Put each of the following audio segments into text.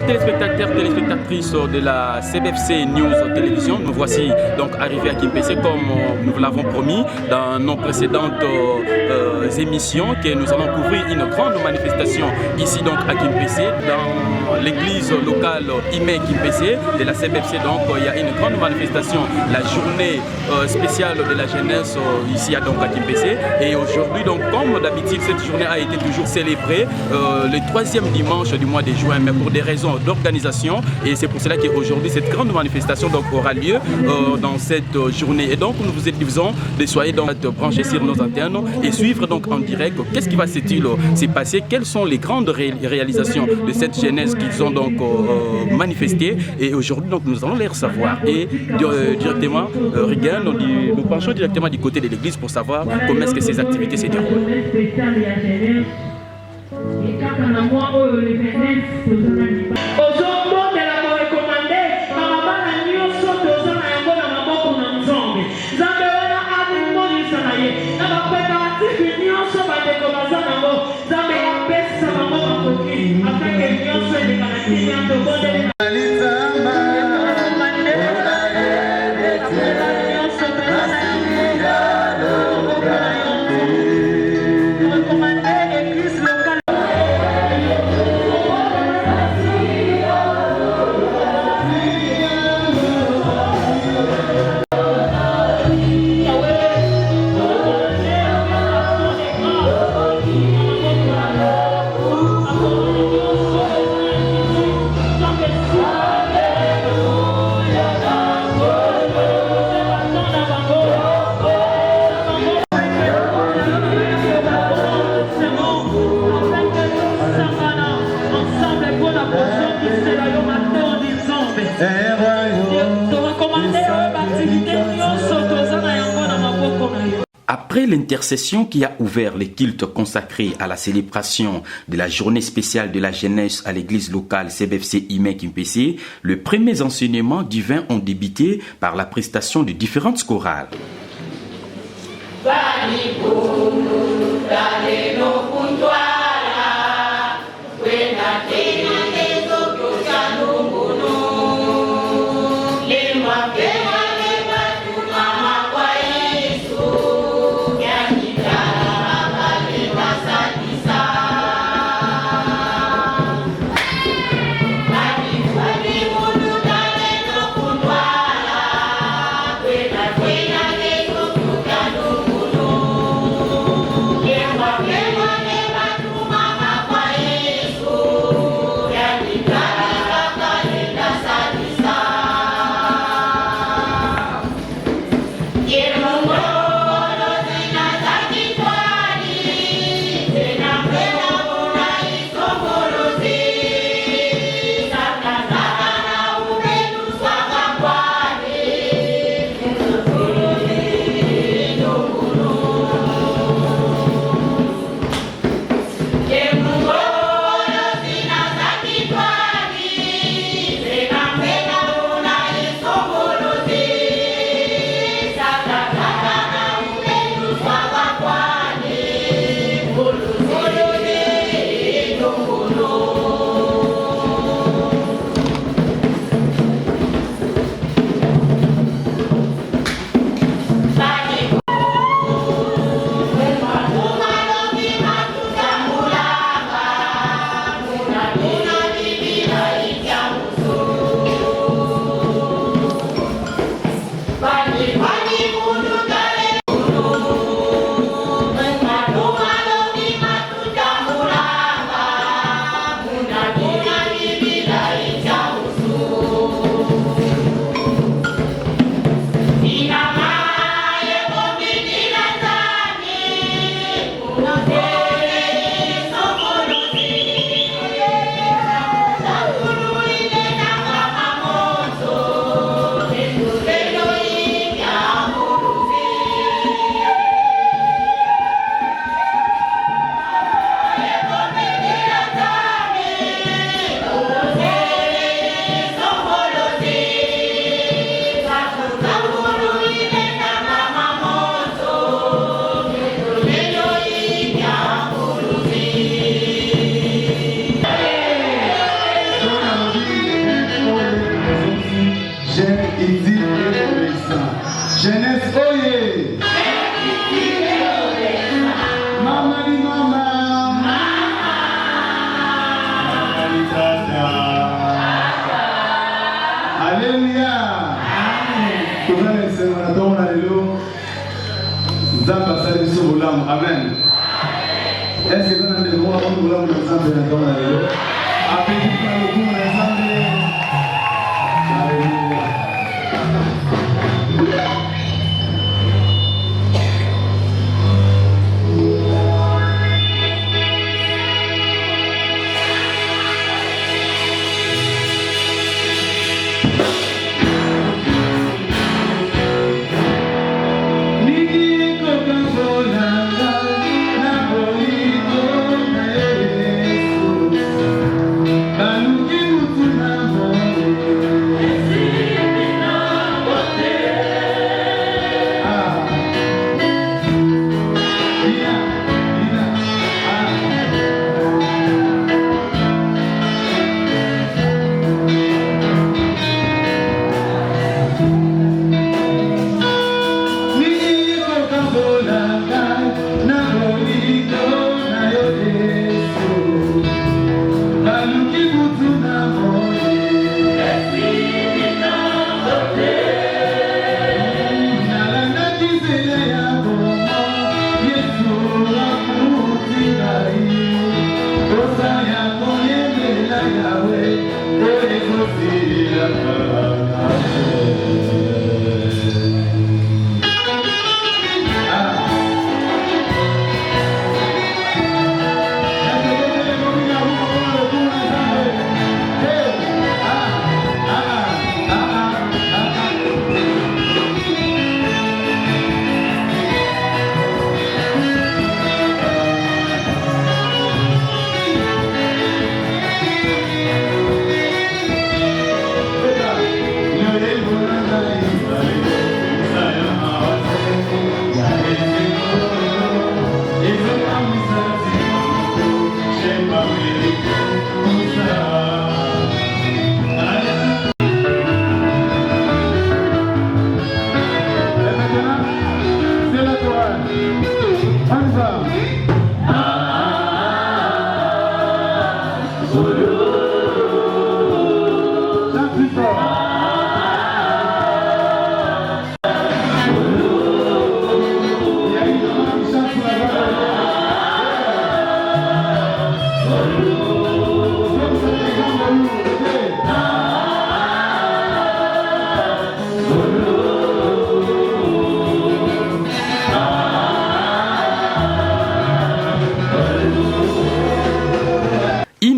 Chers téléspectateurs, téléspectatrices de la CBFC News Télévision, nous voici donc arrivés à Kimpese comme nous vous l'avons promis dans nos précédentes émissions que nous allons couvrir une grande manifestation ici donc à Kimpese dans l'église locale Ime Kimpese de la CBFC. Donc il y a une grande manifestation, la journée spéciale de la jeunesse ici donc à Kimpese. Et aujourd'hui donc comme d'habitude cette journée a été toujours célébrée le troisième dimanche du mois de juin, mais pour des raisons d'organisation, et c'est pour cela qu'aujourd'hui cette grande manifestation donc aura lieu dans cette journée. Et donc nous vous disons de soyez donc branchés sur nos antennes et suivre donc en direct qu'est-ce qui va se passer, quelles sont les grandes réalisations de cette jeunesse qu'ils ont donc manifestées. Et aujourd'hui donc nous allons les savoir et directement nous penchons directement du côté de l'église pour savoir comment est-ce que ces activités se déroulent. Après l'intercession qui a ouvert les cultes consacrés à la célébration de la journée spéciale de la jeunesse à l'église locale CBFC Ime Kimpese, les premiers enseignements divins ont débuté par la prestation de différentes chorales. Alléluia. Amen. Est-ce que vous avez des mots avant de vous lancer dans le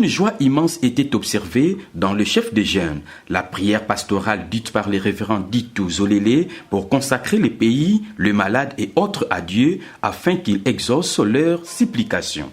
Une joie immense était observée dans le chef des jeunes, la prière pastorale dite par les révérends Ditu Zolele pour consacrer les pays, le malade et autres à Dieu afin qu'il exauce leurs supplications.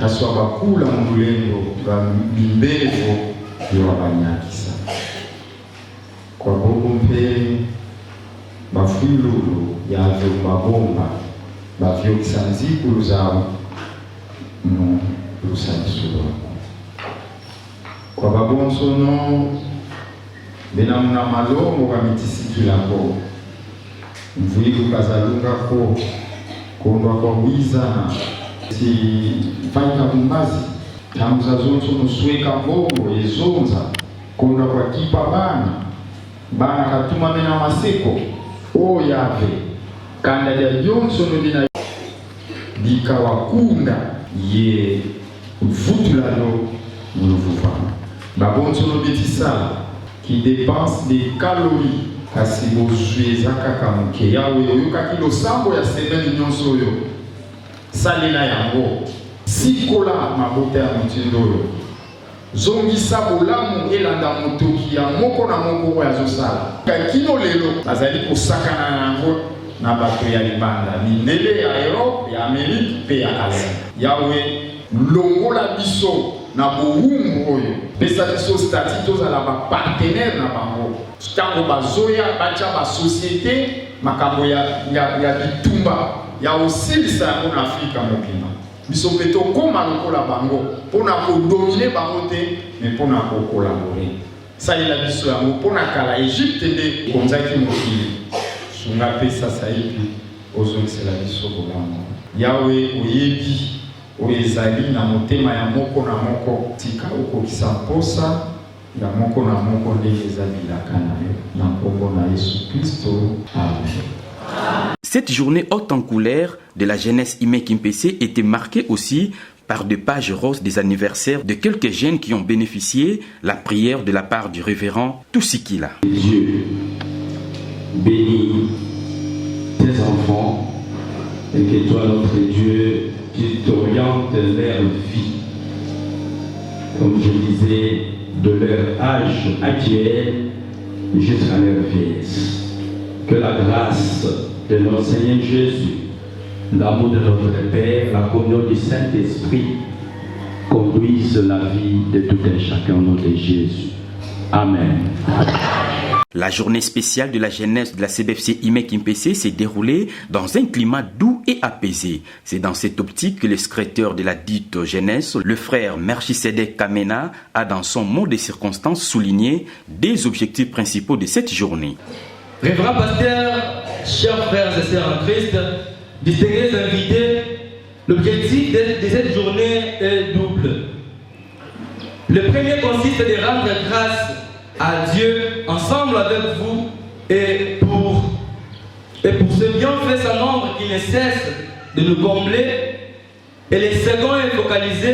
Taswa bakula mundulengo ga mimbevo yawabanyakisa kwa bobo mpe bafululu yavyo babomba bavyo kisanzikulu zao no lusanisulu kwa babonso no benamuna malongo ga mitisikilako mvuilu kazalunga ko kondwa kwa wizana si faika mumbazi tamuza zonso nusweka bongo ezonza konda kwa kipa bana katuma mena maseko o yave kanda ya jonso nudina dika wakunda ye vutulalo muluvuvana babonso no betisala qui dépense des calories kasi bozweza kaka muke yawe yoka kilo sambo ya semaine nyonso yo salela yango sikola mabota ya mutindo zongisa bolamu elanda motoki ya moko na moko ya zosala kakino lelo bazali kosakana nango na bato ya libanda mindele ya Europe ya Amerique pe ya Asie yawe longola biso na bowumbu oyo pesa biso stati tozala ba partenaire na bango tango bazoya bacha ba société makambo ya bitumba ya osilisa yango na Afrika mobima biso pe tokóma lokola bango mpona kodomine bango te mais mpona kokolabore salela biso yango mpona kala Egypte nde konzaki mokili sunga mpe sasa yebi ozongisela biso bolamu yawe oyebi oyo ezali na motema ya moko na moko tika okokisa mposa ya moko na moko ndenge eza bilaka na yo na nkombo na Yesu Kristo, amen. Cette journée haute en couleur de la jeunesse Imé Kimpessé était marquée aussi par des pages roses des anniversaires de quelques jeunes qui ont bénéficié la prière de la part du révérend Toussikila. Dieu bénis tes enfants et que toi, notre Dieu, tu t'orientes leur vie, comme je disais, de leur âge actuel jusqu'à leur vieillesse. Que la grâce de notre Seigneur Jésus, l'amour de notre Père, la communion du Saint-Esprit conduise la vie de tout un chacun au nom de Jésus. Amen. La journée spéciale de la jeunesse de la CBFC Imé Kimpessé s'est déroulée dans un climat doux et apaisé. C'est dans cette optique que le secrétaire de la dite jeunesse, le frère Melchisedek Kamena, a dans son mot de circonstances souligné des objectifs principaux de cette journée. Révérend pasteur, chers frères et sœurs en Christ, distingués invités, l'objectif de cette journée est double. Le premier consiste de rendre grâce à Dieu ensemble avec vous et pour ce bienfait sans nombre qui ne cesse de nous combler. Et le second est focalisé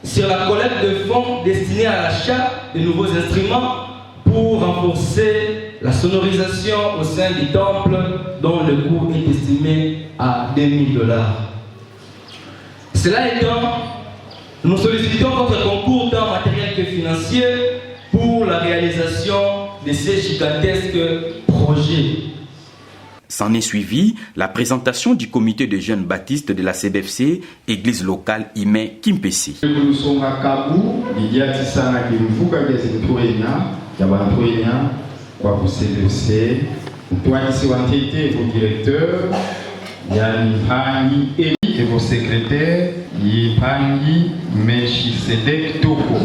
sur la collecte de fonds destinés à l'achat de nouveaux instruments pour renforcer la sonorisation au sein du temple dont le coût est estimé à $2000. Cela étant, nous sollicitons votre concours tant matériel que financier pour la réalisation de ces gigantesques projets. S'en est suivi la présentation du comité de jeunes baptistes de la CBFC, église locale Imé Kimpessé. Et vos secrétaires, Yipangi Melchisedek Toko.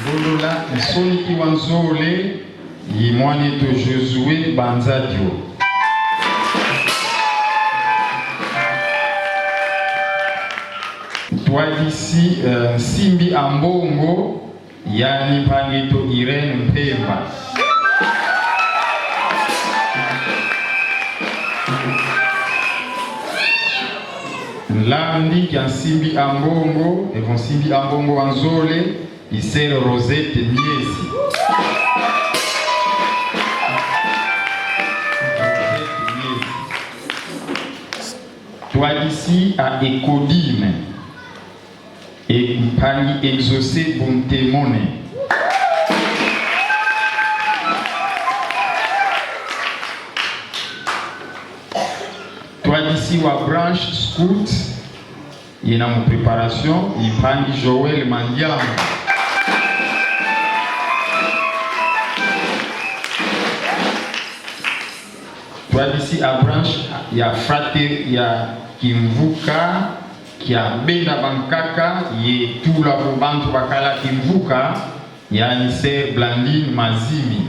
Bolola Soniki Wanzole, Yimwaneto Josué Banzadio. Toi d'ici, Simbi Ambongo, Yani Pangeto Irene Mpemba. Landi qui a Simbi Ambongo, et vont Simbi Ambongo Anzole, il sert Rosette Miesi. Toi d'ici à Ekodime, et Pani exaucé Bontemone. Toi d'ici à branche scout, il y a une préparation, il prend Joël Mandiam. Toi d'ici à branche, il y a Frater, il y a Kimvuka, qui a Benda Bankaka, il y a tout la Bobantu Bakala Kimvuka, il y a Nisser Blandine Mazimi.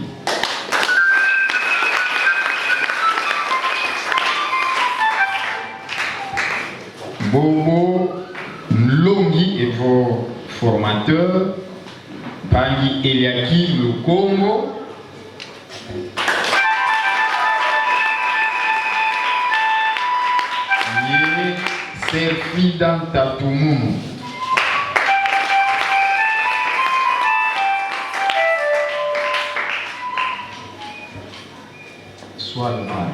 Bobo Nlongi et vos formateurs, Pani Eliakim le Congo, Serfida Tatumumu. Soit le mal.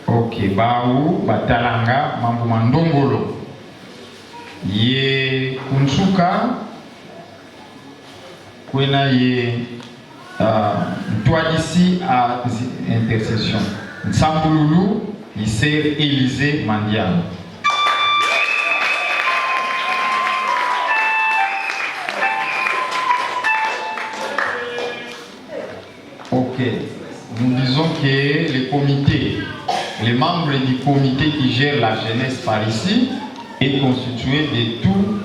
Ok, Baou, Batalanga, Mambo Mandongolo. Ye Kunsuka, Kwena ye toi d'ici à intercession. Nsambululu, il sert Élysée Mandiam. Ok. nous disons que les membres du comité qui gère la jeunesse par ici est constitué de tous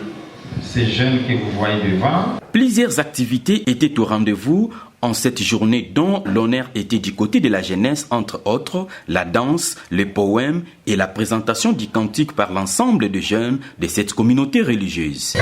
ces jeunes que vous voyez devant. Plusieurs activités étaient au rendez-vous en cette journée dont l'honneur était du côté de la jeunesse, entre autres la danse, les poèmes et la présentation du cantique par l'ensemble des jeunes de cette communauté religieuse.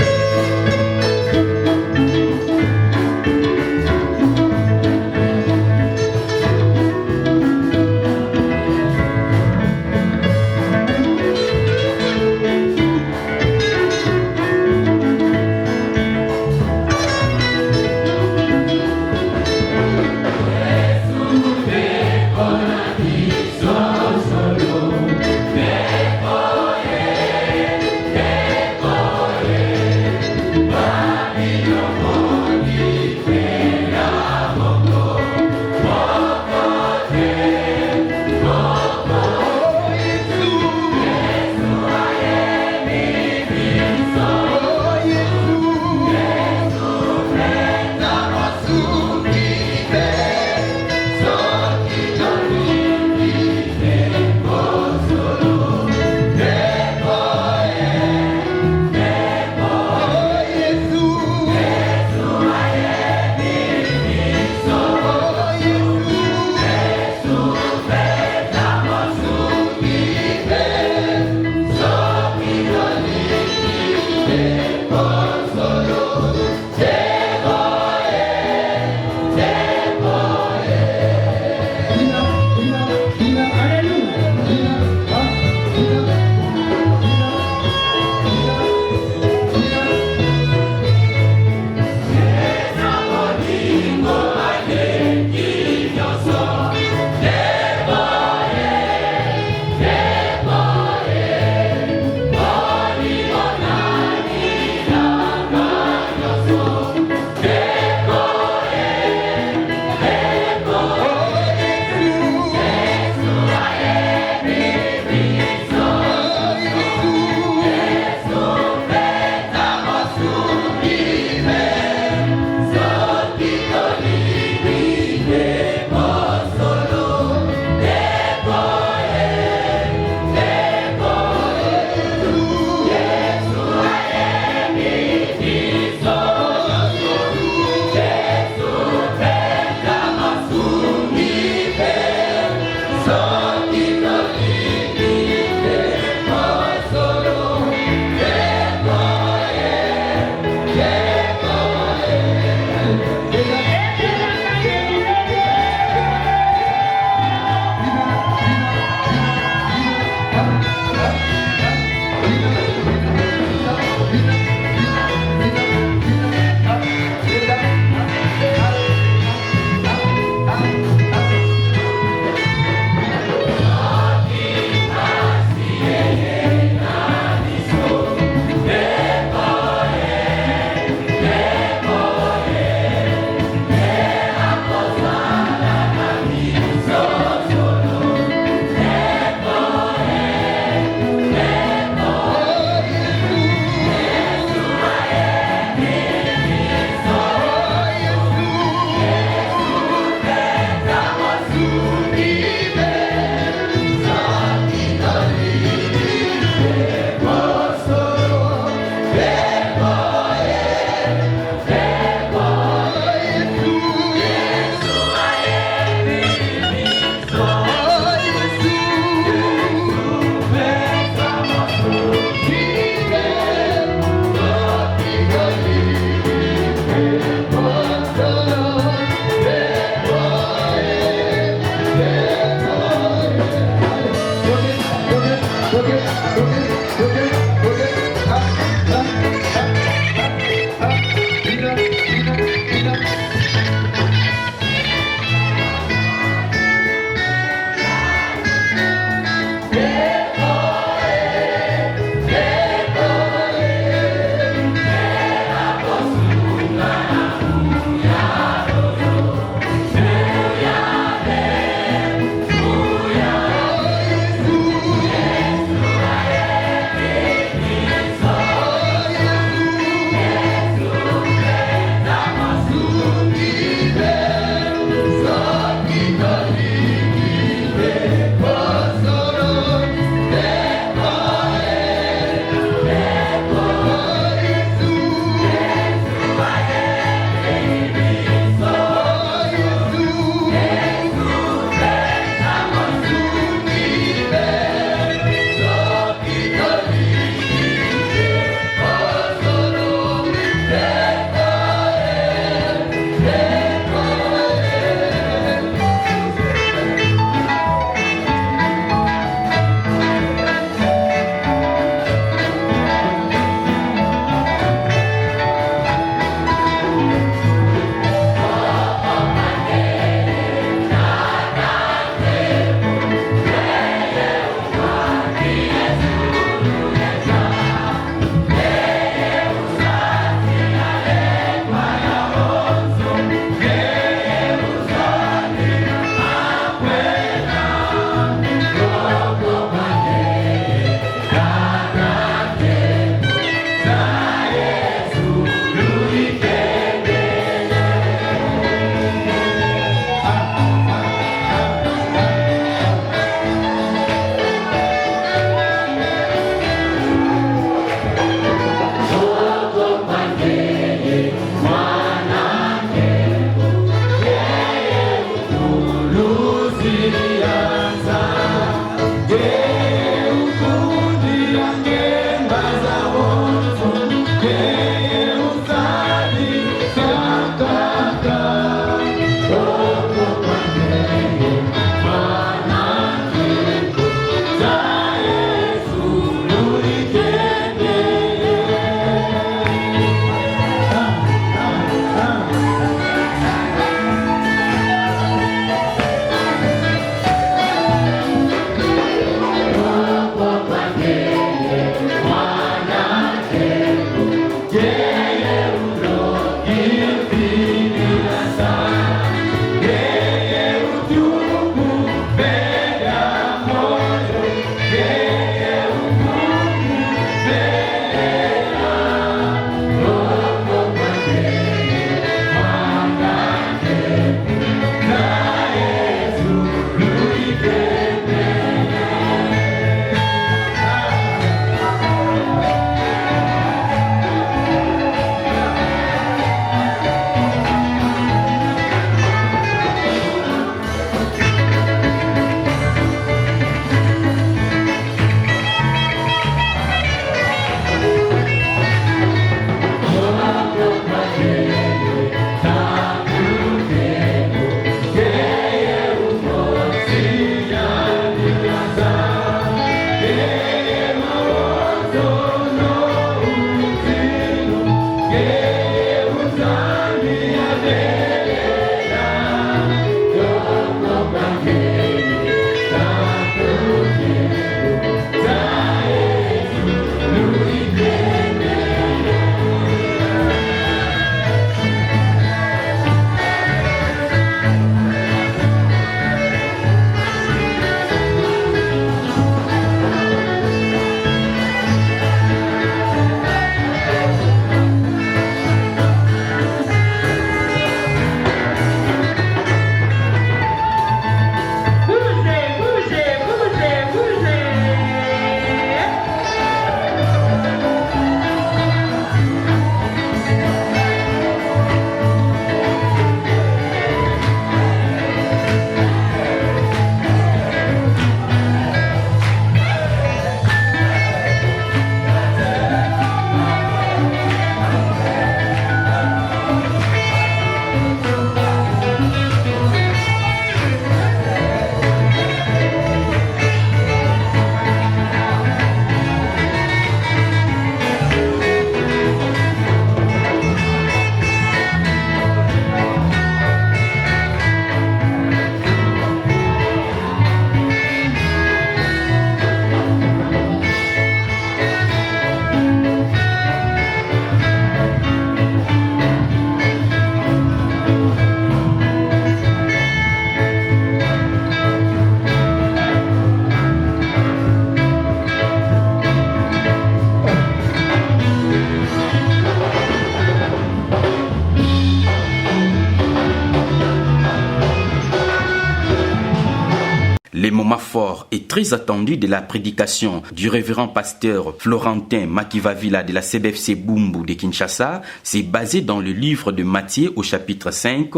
très attendue de la prédication du révérend pasteur Florentin Makivavila de la CBFC Bumbu de Kinshasa s'est basée dans le livre de Matthieu au chapitre 5,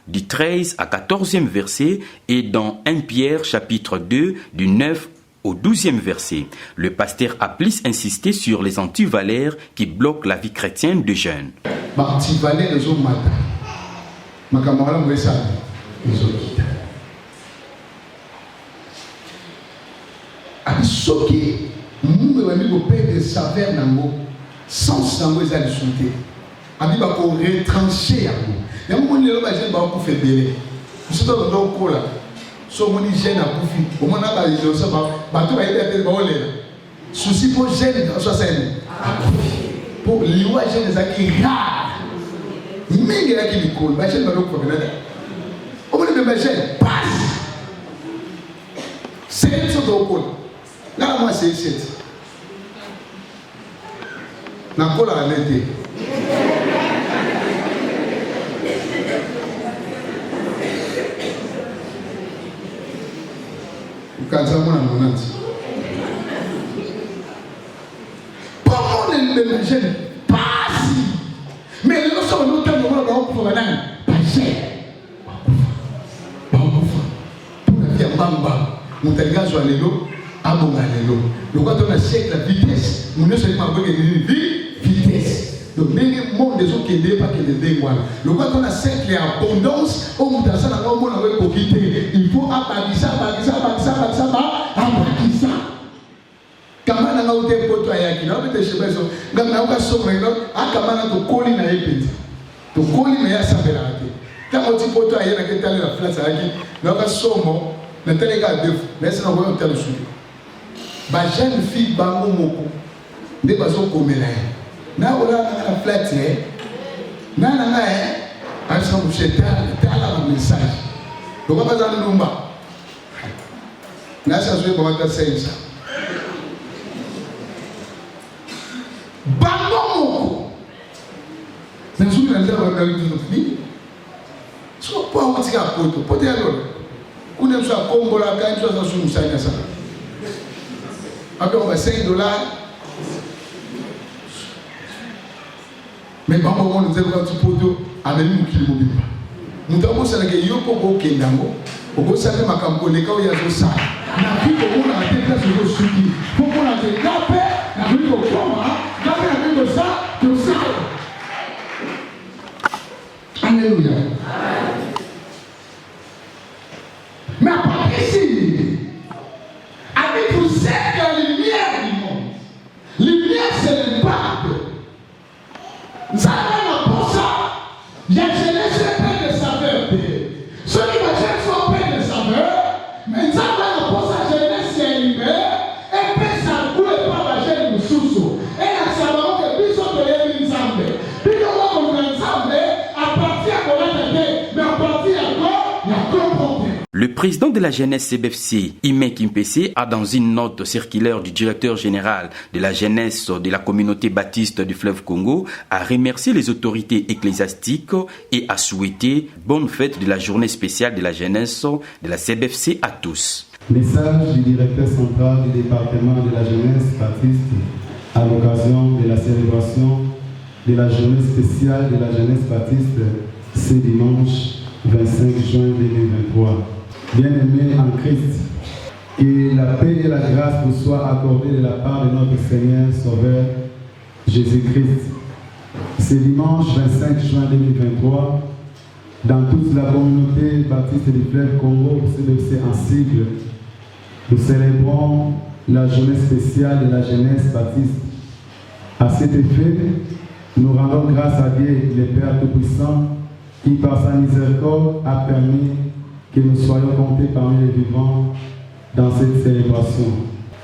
du 13 à 14e verset, et dans 1 Pierre chapitre 2, du 9 au 12e verset. Le pasteur a plus insisté sur les antivaleurs qui bloquent la vie chrétienne des jeunes. Antivaleurs les hommes matin. Ma camarade me ça. Les hommes qui ce qui nous avons perdre des saveurs nango sans nango les aller sauter. Abi ba ko retrancher yango. Ya mo ni le ba jeune ba ko faire belé. C'est dans le cola. So mo ni jeune a kufi. O mo na ba je so ba to ba ide ba olela. Souci pour jeune so scène. Pour liwa jeune zaki ra. Mingi la ki bikol ba jeune ba ko faire. O mo ni ba jeune passe. C'est ça dans le cola. Là, moi, c'est ici. Je suis là à l'été. Quand ça m'a donné. Pour moi, les jeunes, pas si. Mais les gens sont nous tellement pour la langue. Pas cher. Pas pour la vie à Bamba. Nous t'avons gagné sur l'élo. Abongalelo. Le quand on a siècle la vitesse, nous ne sommes pas vitesse. Donc, le monde des autres qui n'est pas que les dégoûts. Le quand on a siècle l'abondance, on nous a ça dans le monde avec coquité. Il faut abagissa. Comment on a été pour toi yaki? On a été chez Bezo. Quand on a sauvé le nom, à Kamana to coli na épée. To coli na ya sabelate. Quand on dit pour toi yaki, on a été la place à yaki. On a sauvé le téléga de. Laissez-nous voir un tel sujet. Ba jeune fille bango moko de bazo komela na ola na flat na asa musheta tala message donc pas dans lumba na sa jouer pour ta sensa bango moko na jouer na ndaba na lui so pas on tika poto pote alors kuna msa kombola kanjwa za sumusanya sana. Après on va $5. Mais maman on nous a dit que tu peux avec nous qui le mobile. Nous avons ça que yoko ko kendango. Oko ça que makambo le ka ya zo ça. Na vie ko on a été là sur le suki. Pour qu'on a été capé, na vie ko koma, capé na vie ça, tout ça. Alléluia. Mais à part ici, avec vous êtes la lumière du monde. Lumière, c'est le pape. Nous avons pour ça. Il y a jeunesse plein de saveurs. Ceux qui sont pleins de saveurs, mais nous avons pour ça jeunesse est libérée. Et puis ça coule pas la jeune sous. Et la saveur que plus on peut y aller ensemble. Puis on va ensemble à partir de la mais à partir de quoi il y a comprendre. Le président de la jeunesse CBFC, Ime Kimpese, a dans une note circulaire du directeur général de la jeunesse de la communauté baptiste du fleuve Congo, a remercié les autorités ecclésiastiques et a souhaité bonne fête de la journée spéciale de la jeunesse de la CBFC à tous. Message du directeur central du département de la jeunesse baptiste à l'occasion de la célébration de la journée spéciale de la jeunesse baptiste ce dimanche 25 juin 2023. Bien-aimés en Christ, que la paix et la grâce vous soient accordées de la part de notre Seigneur Sauveur Jésus-Christ. Ce dimanche 25 juin 2023, dans toute la communauté baptiste du fleuve Congo, CBFC en sigle, nous célébrons la journée spéciale de la jeunesse baptiste. À cet effet, nous rendons grâce à Dieu, le Père Tout-Puissant, qui par sa miséricorde a permis que nous soyons comptés parmi les vivants dans cette célébration.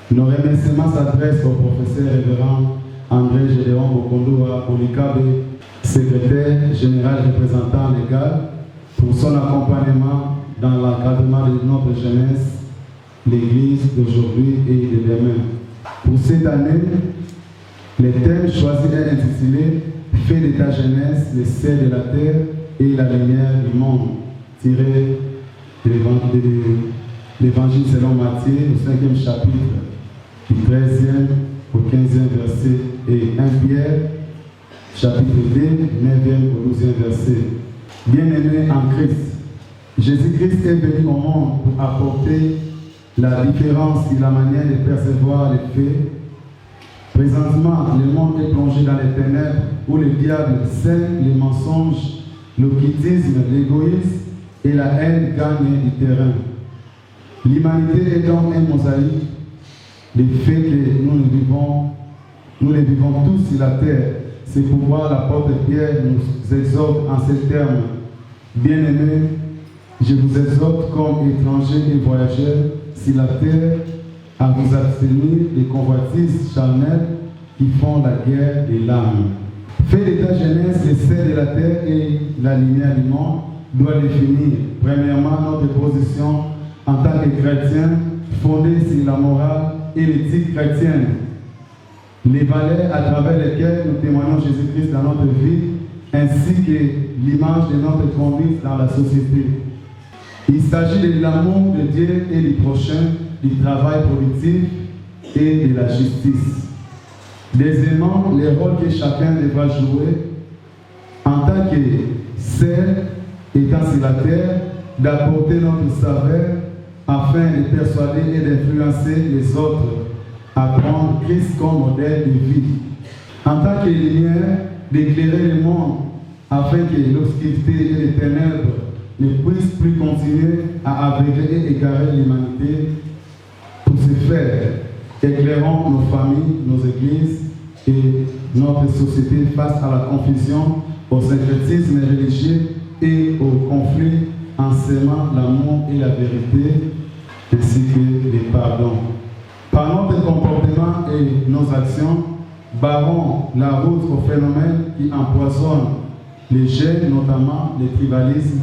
Nos remerciements s'adressent au professeur révérend André Gédéon Bokondoa Olikabe, secrétaire général représentant légal, pour son accompagnement dans l'encadrement de notre jeunesse, l'Église d'aujourd'hui et de demain. Pour cette année, le thème choisi est intitulé « Fais de ta jeunesse le sel de la terre et la lumière du monde », tiré de l'Évangile selon Matthieu, au 5e chapitre, du 13e au 15e verset, et 1 Pierre, chapitre 2, 9e au 12e verset. Bien-aimés en Christ, Jésus-Christ est venu au monde pour apporter la différence et la manière de percevoir les faits. Présentement, le monde est plongé dans les ténèbres où le diable sème les mensonges, l'occultisme, l'égoïsme et la haine gagnent du terrain. L'humanité est donc un mosaïque des faits que nous les vivons tous sur la terre. C'est pourquoi l'apôtre Pierre nous exhorte en ces termes. Bien-aimés, je vous exhorte comme étrangers et voyageurs sur la terre à vous abstenir des convoitises charnelles qui font la guerre des l'âme. Fait d'état jeunesse, le sel de la terre et la lumière du monde doit définir premièrement notre position en tant que chrétiens fondée sur la morale et l'éthique chrétienne, les valeurs à travers lesquelles nous témoignons Jésus-Christ dans notre vie, ainsi que l'image de notre conduite dans la société. Il s'agit de l'amour de Dieu et du prochain, du travail productif et de la justice. Deuxièmement, les rôles que chacun devra jouer en tant que sel étant sur la terre, d'apporter notre savoir afin de persuader et d'influencer les autres à prendre Christ comme modèle de vie. En tant que lumière, d'éclairer le monde afin que l'obscurité et les ténèbres ne puissent plus continuer à aveugler et égarer l'humanité. Pour ce faire, éclairons nos familles, nos églises et notre société face à la confusion, au syncrétisme religieux et au conflit en sémant l'amour et la vérité, ainsi que le pardon. Par notre comportement et nos actions, barrons la route aux phénomènes qui empoisonnent les jeunes, notamment les tribalismes,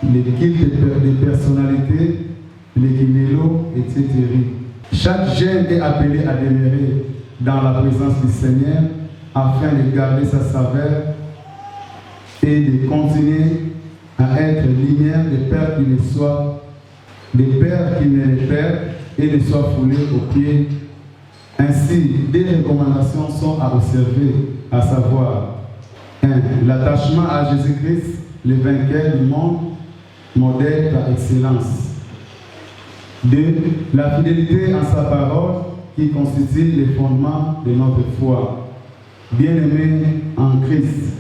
les cultes de personnalités, les guinélos, etc. Chaque jeune est appelé à demeurer dans la présence du Seigneur afin de garder sa saveur et de continuer à être lumière des pères qui ne soient, des pères qui ne les perdent et ne soient foulés aux pieds. Ainsi, des recommandations sont à observer, à savoir 1. L'attachement à Jésus-Christ, le vainqueur du monde, modèle par excellence. 2. La fidélité en sa parole qui constitue le fondement de notre foi. Bien-aimés en Christ,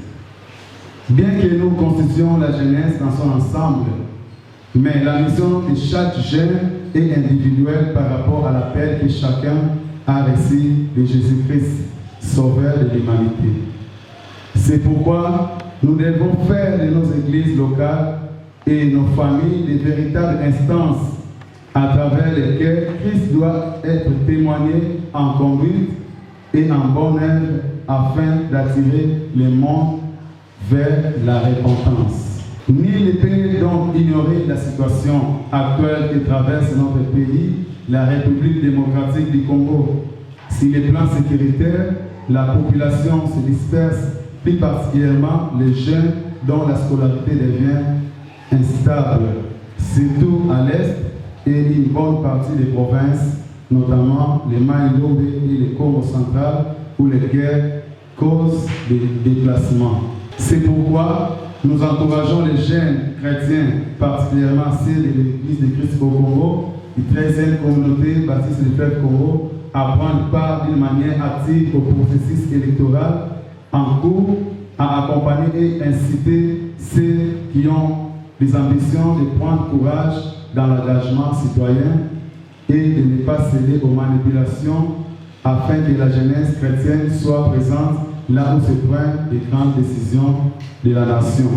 bien que nous constituions la jeunesse dans son ensemble, mais la mission de chaque jeune est individuelle par rapport à l'appel que chacun a reçu de Jésus-Christ, sauveur de l'humanité. C'est pourquoi nous devons faire de nos églises locales et nos familles des véritables instances à travers lesquelles Christ doit être témoigné en conduite et en bonne œuvre afin d'attirer le monde vers la repentance. Nul ne peut donc ignorer la situation actuelle que traverse notre pays, la République démocratique du Congo. Sur le plan sécuritaire, la population se disperse, plus particulièrement les jeunes dont la scolarité devient instable, surtout à l'est et une bonne partie des provinces, notamment les Maïlombe et les Congo central, où les guerres causent des déplacements. C'est pourquoi nous encourageons les jeunes chrétiens, particulièrement ceux de l'Église de Christ au Congo, du 13e communauté baptiste de Frères Congo, à prendre part d'une manière active au processus électoral en cours, à accompagner et inciter ceux qui ont des ambitions de prendre courage dans l'engagement citoyen et de ne pas céder aux manipulations afin que la jeunesse chrétienne soit présente là où se prennent les grandes décisions de la nation.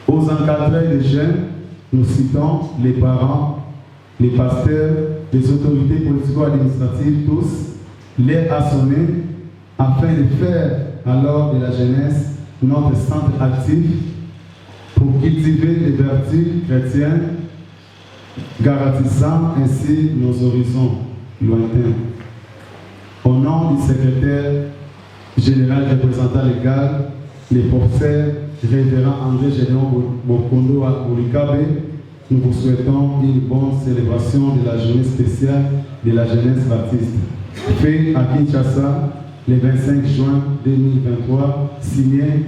Aux encadrés des jeunes, nous citons les parents, les pasteurs, les autorités politico-administratives, tous, les assommer afin de faire alors de la jeunesse notre centre actif pour cultiver les vertus chrétiennes, garantissant ainsi nos horizons lointains. Au nom du secrétaire général représentant légal, les professeurs révérend André Gédéon Bokondo Bourikabe, nous vous souhaitons une bonne célébration de la journée spéciale de la jeunesse baptiste. Fait à Kinshasa le 25 juin 2023, signé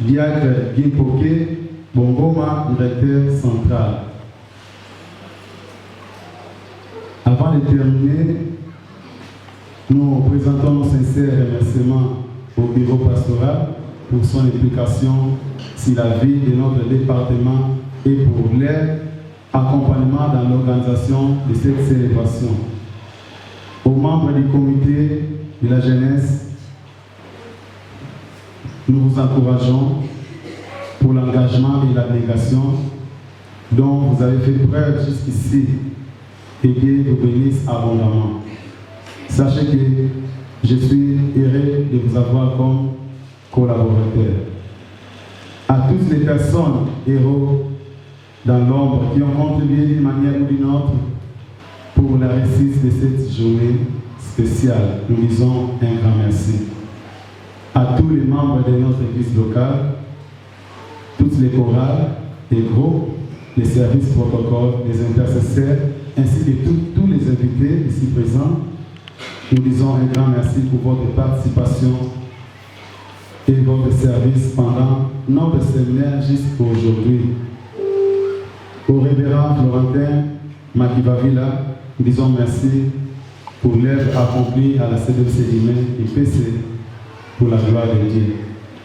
Diacre Gimpoke Bongoma, directeur central. Avant de terminer, nous présentons nos sincères remerciements au bureau pastoral pour son implication sur la vie de notre département et pour leur accompagnement dans l'organisation de cette célébration. Aux membres du comité de la jeunesse, nous vous encourageons pour l'engagement et l'abnégation dont vous avez fait preuve jusqu'ici et Dieu vous bénisse abondamment. Sachez que je suis heureux de vous avoir comme collaborateur. À toutes les personnes héros dans l'ombre qui ont contribué d'une manière ou d'une autre pour la réussite de cette journée spéciale, nous disons un grand merci. À tous les membres de notre église locale, toutes les chorales, les groupes, les services protocoles, les intercesseurs, ainsi que tous les invités ici présents, nous disons un grand merci pour votre participation et votre service pendant notre séminaire jusqu'à aujourd'hui. Au révérend Florentin Makibavila, nous disons merci pour l'œuvre accomplie à la CDC Humaine et PC pour la gloire de Dieu.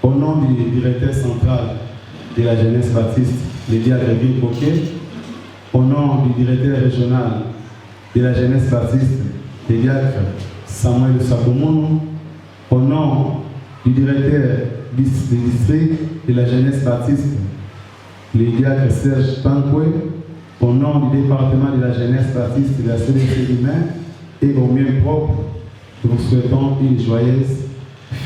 Au nom du directeur central de la jeunesse baptiste, le diacre Gimpoke, au nom du directeur régional de la jeunesse baptiste, le diacre Samuel Sakomono, au nom du directeur du district de la jeunesse baptiste, le diacre Serge Pankwe, au nom du département de la jeunesse baptiste de la CDC Humaine et au mien propre, nous vous souhaitons une joyeuse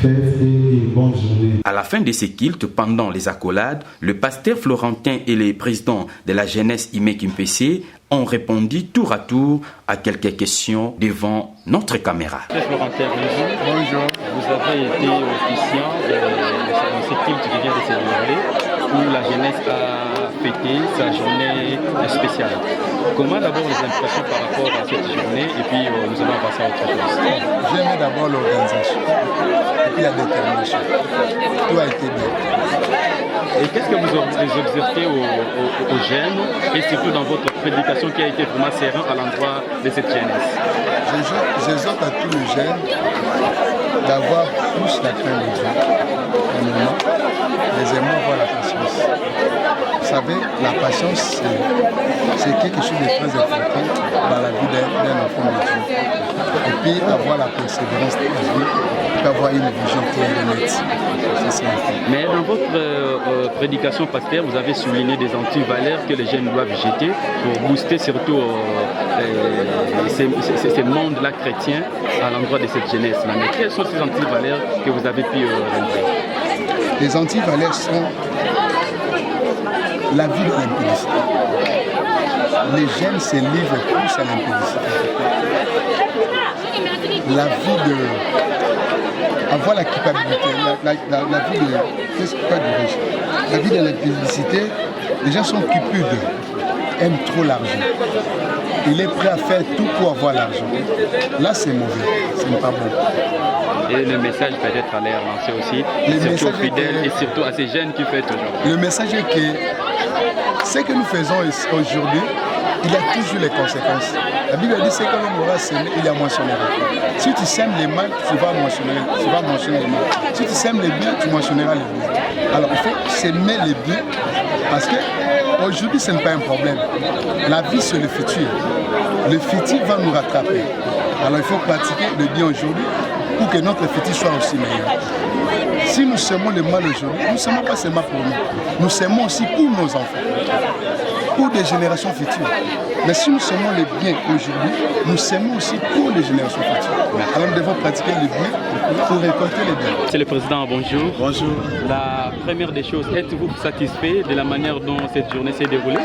fête et une bonne journée. À la fin de ces cultes, pendant les accolades, le pasteur Florentin et les présidents de la jeunesse IMEC-MPC ont répondu tour à tour à quelques questions devant notre caméra. Florentin, bonjour. Vous avez été officiant de ce culte qui vient de se dérouler où la jeunesse a fêté sa journée spéciale. Comment d'abord les impressions par rapport à cette journée et puis nous allons passer à autre chose. J'aime d'abord l'organisation et puis la détermination. Tout a été bien. Et qu'est-ce que vous observez aux jeunes et surtout dans votre prédication qui a été vraiment serein à l'endroit de cette jeunesse? J'exhorte à tous les jeunes d'avoir plus la crainte de Dieu. Premièrement, deuxièmement, avoir la patience. Vous savez, la patience, c'est quelque chose de très important dans la vie d'un enfant de Dieu. Et puis, avoir la persévérance de Dieu, et avoir une vision claire et nette. Mais dans votre prédication, pasteur, vous avez souligné des antivaleurs que les jeunes doivent jeter pour booster surtout ces mondes-là chrétiens à l'endroit de cette jeunesse-là. Mais quelles sont ces antivaleurs que vous avez pu relever? Les antivaleurs sont la vie de l'impudicité. Les jeunes se livrent plus à l'impudicité. La vie de... avoir la culpabilité, la vie de... Qu'est-ce que dirais-je? La vie de l'impudicité, les gens sont cupides, aiment trop l'argent. Il est prêt à faire tout pour avoir l'argent. Là, c'est mauvais, ce n'est pas bon. Et le message peut-être à l'air lancé aussi, surtout aux fidèles et surtout à ces jeunes qui fêtent aujourd'hui. Le message est que ce que nous faisons aujourd'hui, il y a toujours les conséquences. La Bible dit que ce que l'homme aura semé, il y a moissonnera. Si tu sèmes les mal, tu vas mentionner les mal. Si tu sèmes les biens, tu mentionneras les biens. Alors il faut s'aimer les biens parce qu'aujourd'hui ce n'est pas un problème. La vie c'est le futur. Le futur va nous rattraper. Alors il faut pratiquer le bien aujourd'hui pour que notre futur soit aussi meilleur. Si nous semons le mal aujourd'hui, nous ne semons pas seulement pour nous. Nous semons aussi pour nos enfants, pour des générations futures. Mais si nous semons le bien aujourd'hui, nous semons aussi pour les générations futures. Alors nous devons pratiquer le bien pour récolter le bien. Monsieur le Président, bonjour. Bonjour. La première des choses, êtes-vous satisfait de la manière dont cette journée s'est déroulée?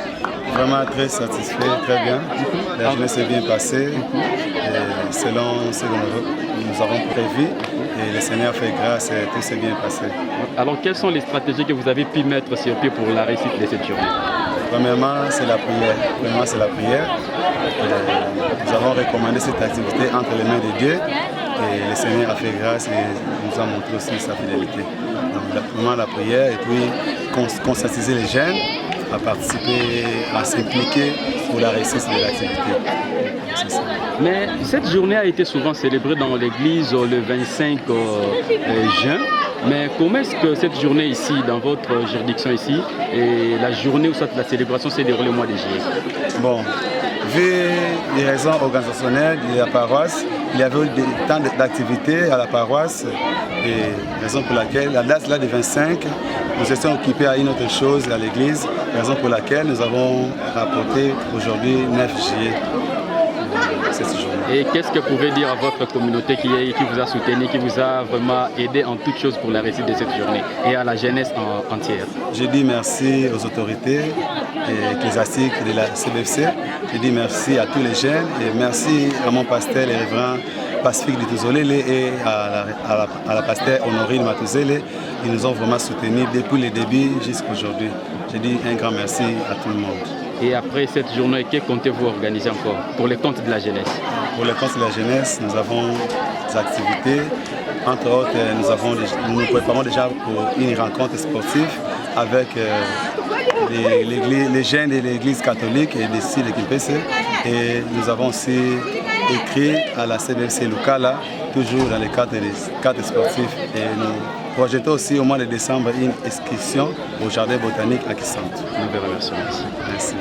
Vraiment très satisfait, très bien. La journée s'est bien passée, selon ce que nous avons prévu. Et le Seigneur fait grâce et tout s'est bien passé. Alors, quelles sont les stratégies que vous avez pu mettre sur pied pour la réussite de cette journée? Premièrement, c'est la prière. Nous avons recommandé cette activité entre les mains de Dieu et le Seigneur a fait grâce et nous a montré aussi sa fidélité. Donc, premièrement, la prière et puis conscientiser les jeunes à participer, à s'impliquer pour la réussite de l'activité. Mais cette journée a été souvent célébrée dans l'église le 25 juin. Mais comment est-ce que cette journée ici, dans votre juridiction ici, et la journée où la célébration s'est déroulée au mois de juillet? Bon, vu les raisons organisationnelles de la paroisse, il y avait eu des temps d'activité à la paroisse, et raison pour laquelle, la date là du 25, nous étions occupés à une autre chose à l'église, raison pour laquelle nous avons rapporté aujourd'hui 9 juillet. Et qu'est-ce que vous pouvez dire à votre communauté qui vous a soutenu, qui vous a vraiment aidé en toutes choses pour la réussite de cette journée et à la jeunesse entière? Je dis merci aux autorités ecclésiastiques de la CBFC. Je dis merci à tous les jeunes et merci à mon pasteur, le révérend Pacifique de Touzolele, et à la pasteur Honorine Matouzele. Ils nous ont vraiment soutenus depuis le début jusqu'à aujourd'hui. Je dis un grand merci à tout le monde. Et après cette journée, que comptez-vous organiser encore pour les comptes de la jeunesse? Pour les comptes de la jeunesse, nous avons des activités. Entre autres, nous nous préparons déjà pour une rencontre sportive avec les jeunes de l'église catholique et des sites de Kimpese. Et nous avons aussi écrit à la CBFC Lucala, toujours dans les cadres sportifs. Et nous projetons aussi au mois de décembre une excursion au jardin botanique à Kissantou. Nous vous remercions. Merci.